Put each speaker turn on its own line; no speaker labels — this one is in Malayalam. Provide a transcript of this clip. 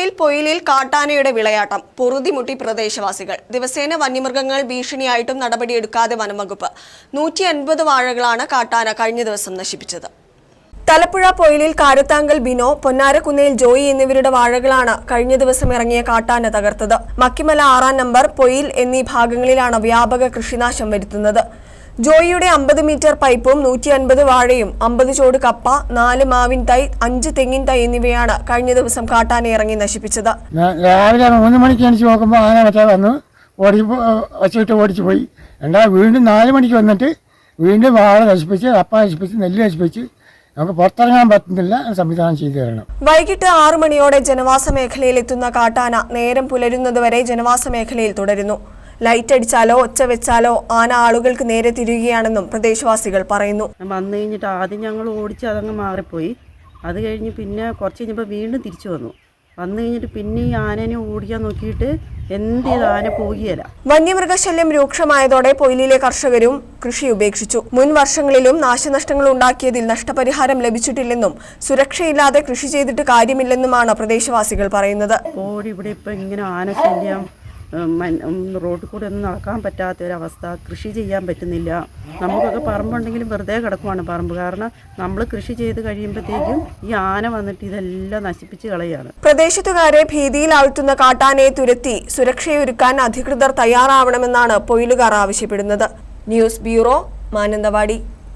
തലപ്പുഴയിൽ പൊയിലിൽ കാട്ടാനയുടെ വിളയാട്ടം പൊറുതിമുട്ടി പ്രദേശവാസികൾ. ദിവസേന വന്യമൃഗങ്ങൾ ഭീഷണിയായിട്ടും നടപടിയെടുക്കാതെ വനംവകുപ്പ്. 150 വാഴകളാണ് കാട്ടാന കഴിഞ്ഞ ദിവസം നശിപ്പിച്ചത്. തലപ്പുഴ പൊയിലിൽ കാരത്താങ്കൽ ബിനോ, പൊന്നാരക്കുന്നേൽ ജോയി എന്നിവരുടെ വാഴകളാണ് കഴിഞ്ഞ ദിവസം ഇറങ്ങിയ കാട്ടാന തകർത്തത്. മക്കിമല 6-ാം നമ്പർ, പൊയിൽ എന്നീ ഭാഗങ്ങളിലാണ് വ്യാപക കൃഷിനാശം വരുത്തുന്നത്. ജോയിയുടെ 50 മീറ്റർ പൈപ്പും 150 വാഴയും 50 ചോട് കപ്പ, 4 മാവിൻ തൈ, 5 തെങ്ങിൻ തൈ എന്നിവയാണ് കഴിഞ്ഞ ദിവസം കാട്ടാന ഇറങ്ങി നശിപ്പിച്ചത്.
രാവിലെ 3 മണിക്ക് എണിച്ച് നോക്കുമ്പോൾ ആന മറ്റേ വന്നു ഓടിച്ചു പോയി. വീണ്ടും 4 മണിക്ക് വന്നിട്ട് വീണ്ടും വാഴ നശിപ്പിച്ച്, കപ്പ നശിപ്പിച്ച്, നെല്ല് നശിപ്പിച്ച് നമുക്ക് പുറത്തിറങ്ങാൻ പറ്റുന്നില്ല. സംവിധാനം ചെയ്തു തരണം.
വൈകിട്ട് 6 മണിയോടെ ജനവാസ മേഖലയിൽ എത്തുന്ന കാട്ടാന നേരം പുലരുന്നതുവരെ ജനവാസ മേഖലയിൽ തുടരുന്നു. ലൈറ്റ് അടിച്ചാലോ ഒച്ച വെച്ചാലോ ആന ആളുകൾക്ക് നേരെ തിരിയുകയാണെന്നും പ്രദേശവാസികൾ പറയുന്നു.
വന്നു കഴിഞ്ഞിട്ട് ആദ്യം ഞങ്ങൾ ഓടിച്ച് അതങ്ങ് മാറിപ്പോയി. അത് കഴിഞ്ഞ് പിന്നെ കുറച്ച് കഴിഞ്ഞപ്പോൾ വീണ്ടും തിരിച്ചു വന്നു കഴിഞ്ഞിട്ട് പിന്നെ ഈ ആനനെ ഓടിക്കാൻ നോക്കിയിട്ട് എന്ത് ചെയ്ത് ആന പോകിയല്ല.
വന്യമൃഗശല്യം രൂക്ഷമായതോടെ പൊയിലിലെ കർഷകരും കൃഷി ഉപേക്ഷിച്ചു. മുൻ വർഷങ്ങളിലും നാശനഷ്ടങ്ങൾ ഉണ്ടാക്കിയതിൽ നഷ്ടപരിഹാരം ലഭിച്ചിട്ടില്ലെന്നും സുരക്ഷയില്ലാതെ കൃഷി ചെയ്തിട്ട് കാര്യമില്ലെന്നുമാണ് പ്രദേശവാസികൾ പറയുന്നത്.
ഇവിടെ ഇപ്പം ഇങ്ങനെ ആനശല്യം, റോഡിൽ കൂടെ ഒന്നും നടക്കാൻ പറ്റാത്തൊരവസ്ഥ, കൃഷി ചെയ്യാൻ പറ്റുന്നില്ല. നമുക്കൊക്കെ പറമ്പുണ്ടെങ്കിലും വെറുതെ കിടക്കുവാണ് പറമ്പ്. കാരണം നമ്മൾ കൃഷി ചെയ്ത് കഴിയുമ്പോഴത്തേക്കും ഈ ആന വന്നിട്ട് ഇതെല്ലാം നശിപ്പിച്ച് കളയാണ്.
പ്രദേശത്തുകാരെ ഭീതിയിലാഴ്ത്തുന്ന കാട്ടാനയെ തുരത്തി സുരക്ഷയൊരുക്കാൻ അധികൃതർ തയ്യാറാവണമെന്നാണ് പൊയിലുകാർ ആവശ്യപ്പെടുന്നത്. News bureau, Mananthavady.